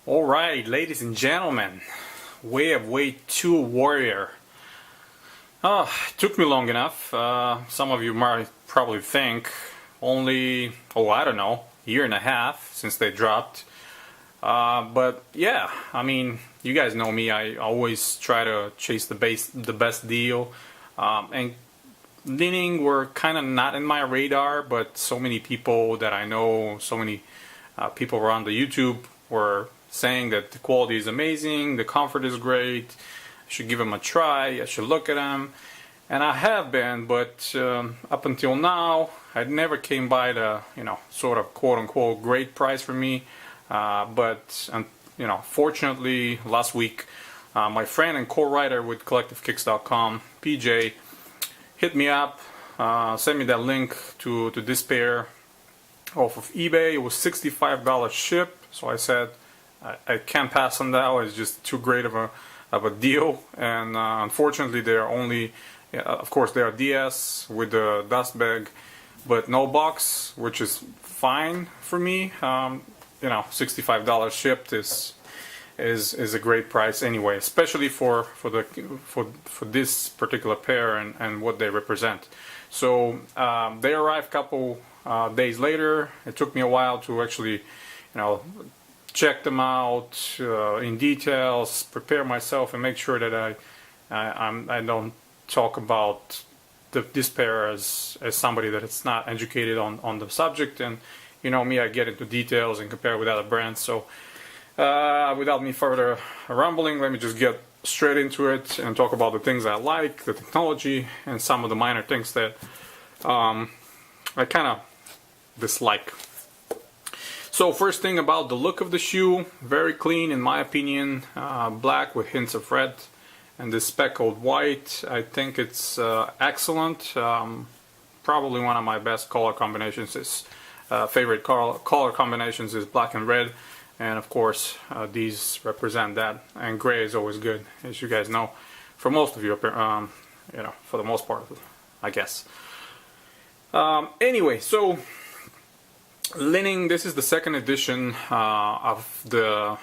Alright, ladies and gentlemen, Wade 2 Warrior. It took me long enough. Some of you might probably think only, I don't know, year and a half since they dropped. But yeah, I mean, you guys know me. I always try to chase the best deal. And Li-Ning were kind of not in my radar, but so many people that I know, so many people around the YouTube were saying that the quality is amazing, the comfort is great, I should give them a try, I should look at them. And I have been, but up until now, I never came by the, sort of quote-unquote great price for me. But fortunately, last week, my friend and co-writer with CollectiveKicks.com, PJ, hit me up, sent me that link to this pair off of eBay. It was $65 ship, so I said I can't pass on that. It's just too great of a deal. And unfortunately, they are only, of course, they are DS with the dust bag, but no box, which is fine for me. $65 shipped is a great price anyway, especially for this particular pair and what they represent. So they arrived a couple days later. It took me a while to actually, check them out in details, prepare myself, and make sure that I don't talk about this pair as somebody that is not educated on the subject. And you know me, I get into details and compare with other brands. So without me further rambling, let me just get straight into it and talk about the things I like, the technology, and some of the minor things that I kind of dislike. So first thing about the look of the shoe, very clean in my opinion, black with hints of red and this speckled white. I think it's excellent. Probably one of my best color combinations is favorite color combinations is black and red, and of course these represent that, and gray is always good, as you guys know, for most of you, for the most part, I guess. Anyway, so Li-Ning, this is the second edition of the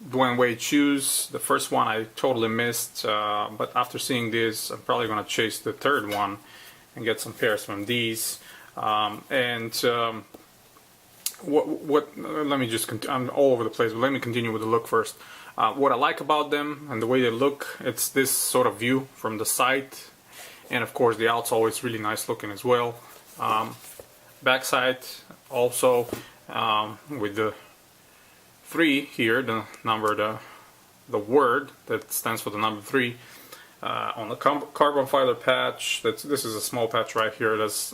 Dwayne Wade shoes. The first one I totally missed, but after seeing this, I'm probably going to chase the third one and get some pairs from these. Let me just, I'm all over the place, but let me continue with the look first. What I like about them and the way they look, it's this sort of view from the side, and of course the out's always really nice looking as well. Backside also with the 3 here, the word that stands for the number 3 on the carbon fiber patch. This is a small patch right here. It's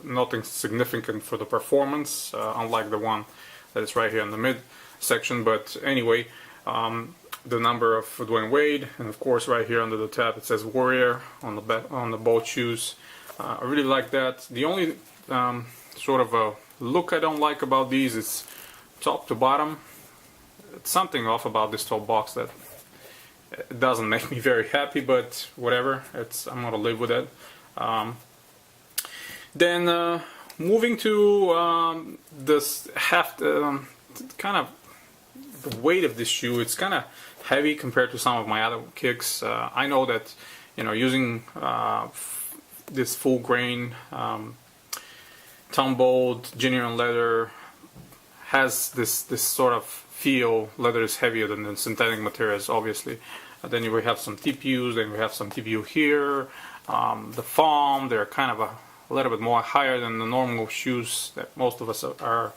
nothing significant for the performance, unlike the one that is right here in the mid section. But anyway, the number of Dwayne Wade, and of course right here under the tab it says Warrior on the back, on the both shoes. I really like that. The only sort of a look I don't like about these is top to bottom. It's something off about this top box that it doesn't make me very happy, but whatever. I'm gonna live with it. Then moving to this kind of the weight of this shoe. It's kind of heavy compared to some of my other kicks. I know that using this full grain tumbled genuine leather has this sort of feel. Leather is heavier than the synthetic materials, obviously. Then we have some TPUs, then we have some TPU here. The foam, they're kind of a little bit more higher than the normal shoes that most of us are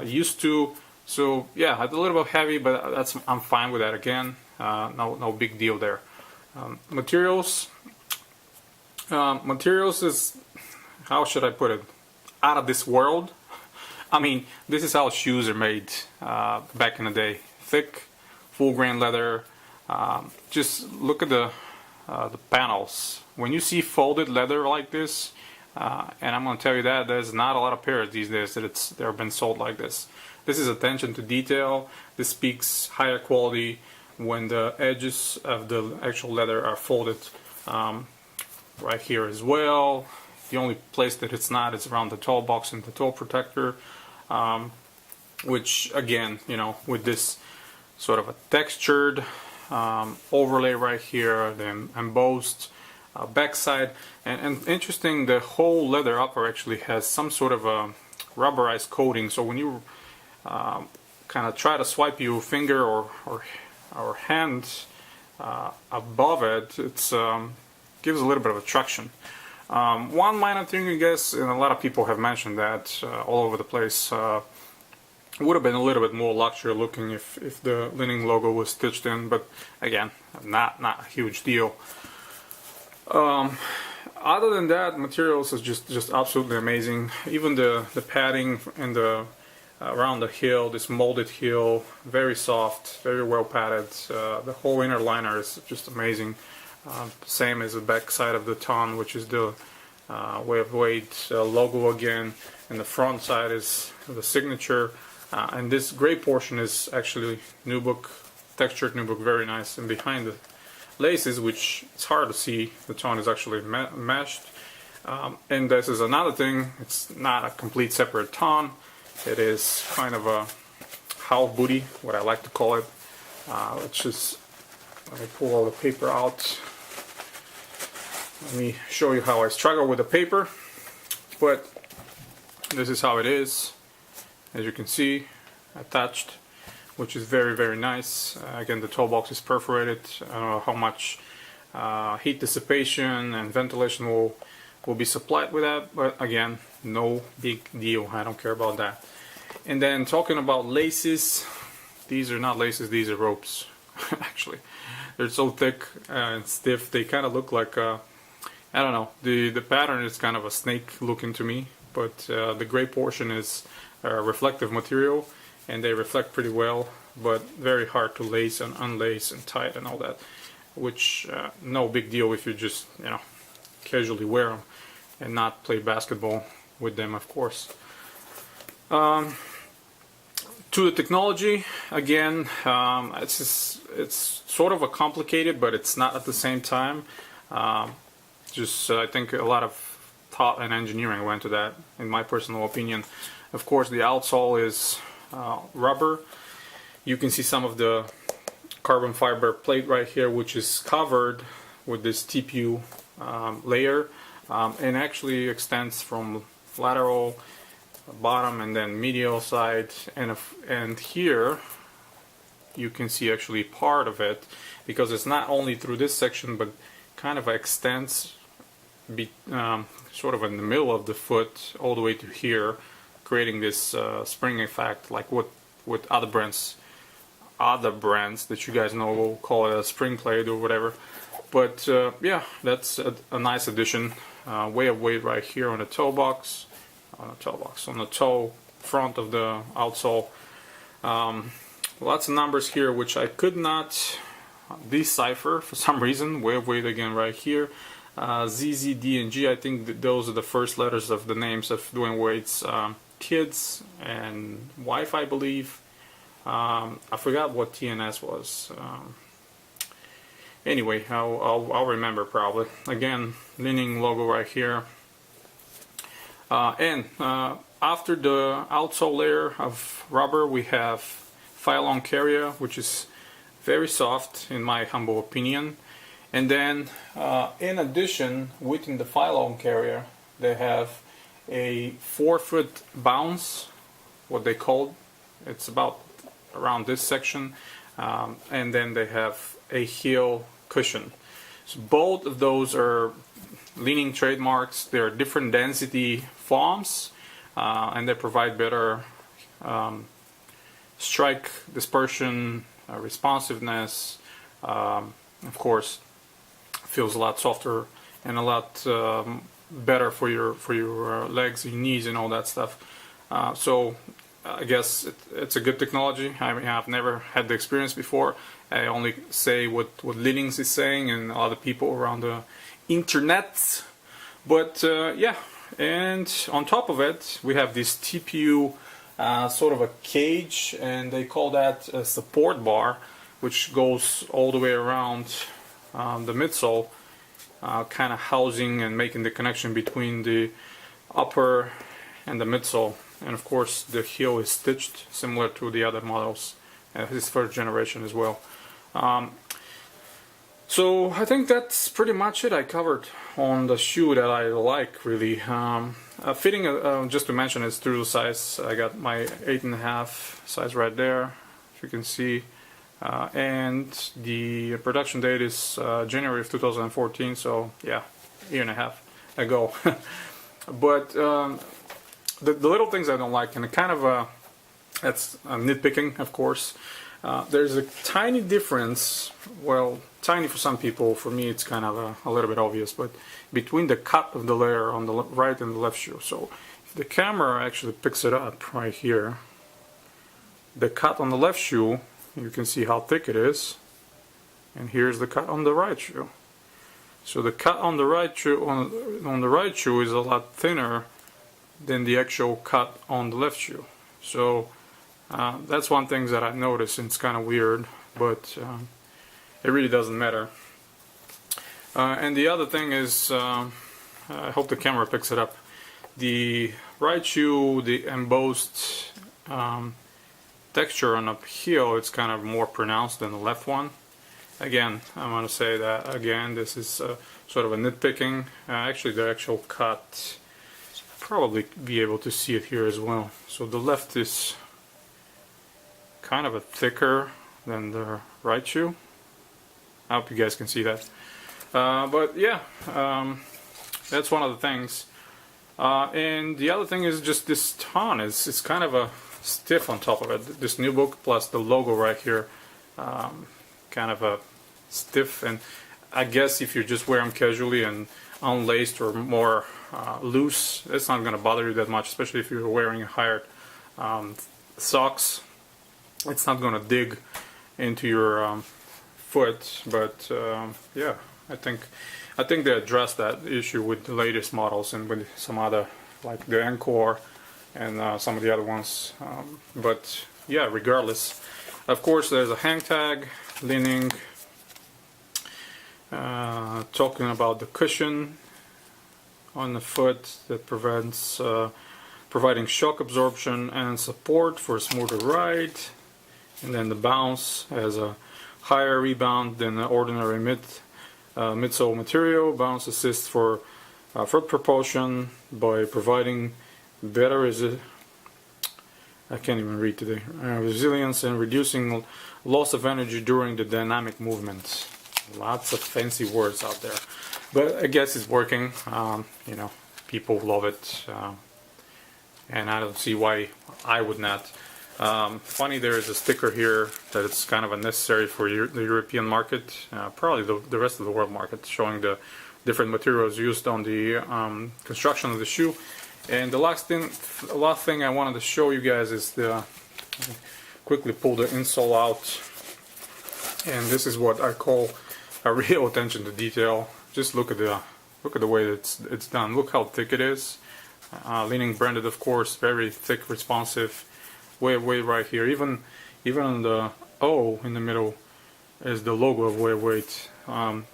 used to. So yeah, it's a little bit heavy, but I'm fine with that again. No big deal there. Materials is, how should I put it, out of this world. I mean, this is how shoes are made back in the day. Thick, full grain leather. Just look at the panels. When you see folded leather like this, and I'm going to tell you that there's not a lot of pairs these days that have been sold like this. This is attention to detail. This speaks higher quality when the edges of the actual leather are folded right here as well. The only place that it's not is around the toe box and the toe protector. which again, you know, with this sort of a textured overlay right here, then embossed backside, and interesting, the whole leather upper actually has some sort of a rubberized coating, so when you kind of try to swipe your finger or hand above it, it's gives a little bit of a traction. One minor thing, I guess, and a lot of people have mentioned that all over the place, would have been a little bit more luxury looking if the Li-Ning logo was stitched in, but again, not a huge deal. Other than that, materials is just absolutely amazing. Even the padding and the around the heel, this molded heel, very soft, very well padded. The whole inner liner is just amazing. Same as the back side of the ton, which is the Way of Wades logo again, and the front side is the signature. And this gray portion is actually nubuck, textured nubuck, very nice. And behind the laces, which it's hard to see, the tone is actually meshed. And this is another thing, it's not a complete separate tone. It is kind of a half booty, what I like to call it. Let's just, let me pull all the paper out. Let me show you how I struggle with the paper. But this is how it is. As you can see, attached, which is very nice. Again, the toe box is perforated. I don't know how much heat dissipation and ventilation will be supplied with that, but again, no big deal. I don't care about that. And then talking about laces, these are not laces, these are ropes. Actually, they're so thick and stiff, they kind of look like I don't know, the pattern is kind of a snake looking to me, but the gray portion is reflective material, and they reflect pretty well, but very hard to lace and unlace and tie it and all that, which no big deal if you just, you know, casually wear them and not play basketball with them, of course. To the technology, again, it's sort of a complicated, but it's not at the same time. I think a lot of thought and engineering went to that, in my personal opinion. Of course, the outsole is rubber. You can see some of the carbon fiber plate right here, which is covered with this TPU layer, and actually extends from lateral, bottom, and then medial side, and here you can see actually part of it, because it's not only through this section, but kind of extends sort of in the middle of the foot all the way to here, creating this spring effect, like what other brands that you guys know will call it a spring plate or whatever. But yeah, that's a nice addition. Way of Wade right here on the toe box, on the toe front of the outsole. Lots of numbers here which I could not decipher for some reason. Way of Wade again right here. Z, Z, D, and G, I think those are the first letters of the names of Dwayne Wade's kids and wife, I believe. I forgot what TNS was. Anyway, I'll remember probably. Again, Li-Ning logo right here. And after the outsole layer of rubber, we have Phylon Carrier, which is very soft in my humble opinion. And then, in addition, within the Phylon Carrier, they have a 4-foot bounce, what they call. It's about around this section, and then they have a heel cushion. So both of those are Li-Ning trademarks. They're different density foams, and they provide better strike dispersion, responsiveness. Of course, feels a lot softer and a lot better for your legs, your knees, and all that stuff. So I guess it's a good technology. I mean, I've never had the experience before. I only say what Li-Ning is saying and other people around the internet. But yeah, and on top of it, we have this TPU sort of a cage, and they call that a support bar, which goes all the way around the midsole, kind of housing and making the connection between the upper and the midsole. and of course the heel is stitched similar to the other models, his first generation as well. So I think that's pretty much it I covered on the shoe that I like, really. Fitting, just to mention, is through the size. I got my 8.5 size right there, if you can see. And the production date is January of 2014, so yeah, a year and a half ago. But the little things I don't like, and kind of that's nitpicking, of course. There's a tiny difference, well, tiny for some people, for me it's kind of a little bit obvious, but between the cut of the layer on the right and the left shoe. So if the camera actually picks it up right here, the cut on the left shoe, you can see how thick it is, and here's the cut on the right shoe. So the cut on the right shoe on the right shoe is a lot thinner than the actual cut on the left shoe. So that's one thing that I noticed, and it's kind of weird, but it really doesn't matter. And the other thing is, I hope the camera picks it up. The right shoe, the embossed texture on the heel, it's kind of more pronounced than the left one. Again, I want to say that again, this is sort of a nitpicking. Actually, the actual cut, probably be able to see it here as well. So the left is kind of a thicker than the right shoe. I hope you guys can see that. But yeah, that's one of the things. And the other thing is just this ton. It's kind of a stiff on top of it. This nubuck plus the logo right here, kind of a stiff. And I guess if you just wear them casually and unlaced or more loose, it's not going to bother you that much, especially if you're wearing higher socks. It's not going to dig into your foot, but yeah, I think they addressed that issue with the latest models and with some other, like the Encore and some of the other ones. But yeah, regardless, of course, there's a hang tag, Li-Ning, talking about the cushion on the foot that prevents providing shock absorption and support for a smoother ride. And then the bounce has a higher rebound than the ordinary midsole material. Bounce assists for foot propulsion by providing better I can't even read today. Resilience and reducing loss of energy during the dynamic movement. Lots of fancy words out there, but I guess it's working. You know, people love it, and I don't see why I would not. Funny, there is a sticker here that it's kind of unnecessary for the European market, probably the rest of the world market, showing the different materials used on the construction of the shoe. And the last thing I wanted to show you guys is quickly pull the insole out, and this is what I call a real attention to detail. Just look at the way it's done. Look how thick it is. Li-Ning branded, of course, very thick, responsive. Way right here, even on the O in the middle is the logo of Way of Weight.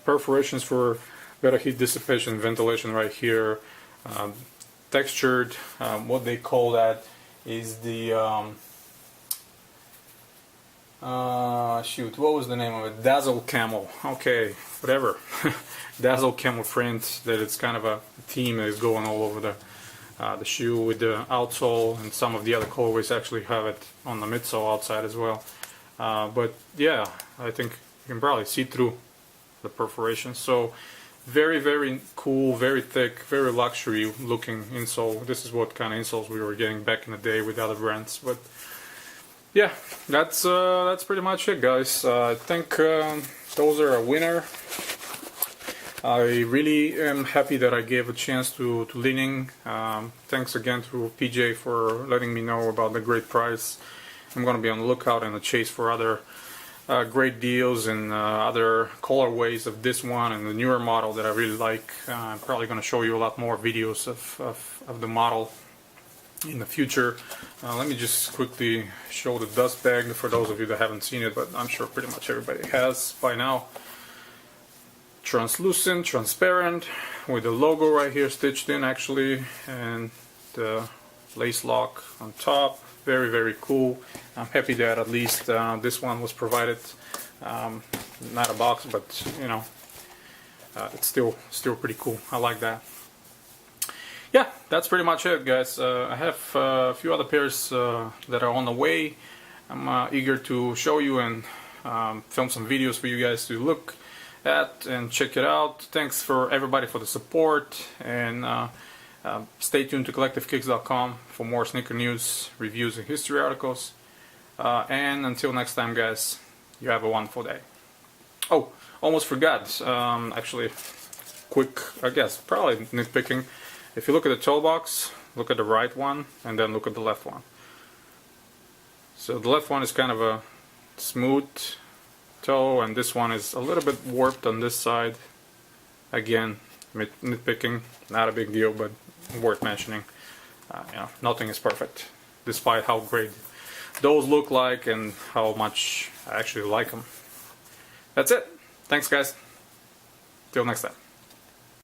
Perforations for better heat dissipation, ventilation right here. Textured, what they call that is the shoot, what was the name of it? Dazzle Camel. Okay, whatever. Dazzle Camel print. That it's kind of a theme that is going all over the shoe with the outsole, and some of the other colorways actually have it on the midsole outside as well. But yeah, I think you can probably see through the perforations. So very cool, very thick, very luxury looking insole. This is what kind of insoles we were getting back in the day with other brands. But yeah, that's pretty much it, guys. I think those are a winner. I really am happy that I gave a chance to Li-Ning. Thanks again to PJ for letting me know about the great price. I'm going to be on the lookout and the chase for other great deals and other colorways of this one and the newer model that I really like. I'm probably going to show you a lot more videos of the model in the future. Let me just quickly show the dust bag for those of you that haven't seen it, but I'm sure pretty much everybody has by now. Translucent, transparent, with the logo right here stitched in actually, and the lace lock on top. Very, very cool. I'm happy that at least this one was provided. Not a box, but you know, it's still pretty cool. I like that. Yeah, that's pretty much it, guys. I have a few other pairs that are on the way. I'm eager to show you and film some videos for you guys to look at and check it out. Thanks for everybody for the support, and stay tuned to collectivekicks.com for more sneaker news, reviews, and history articles. And until next time, guys, you have a wonderful day. Oh, almost forgot. Actually, quick, I guess, probably nitpicking. If you look at the toe box, look at the right one, and then look at the left one. So the left one is kind of a smooth toe, and this one is a little bit warped on this side. Again, nitpicking, not a big deal, but worth mentioning. You know, nothing is perfect, despite how great those look like and how much I actually like them. That's it. Thanks, guys. Till next time.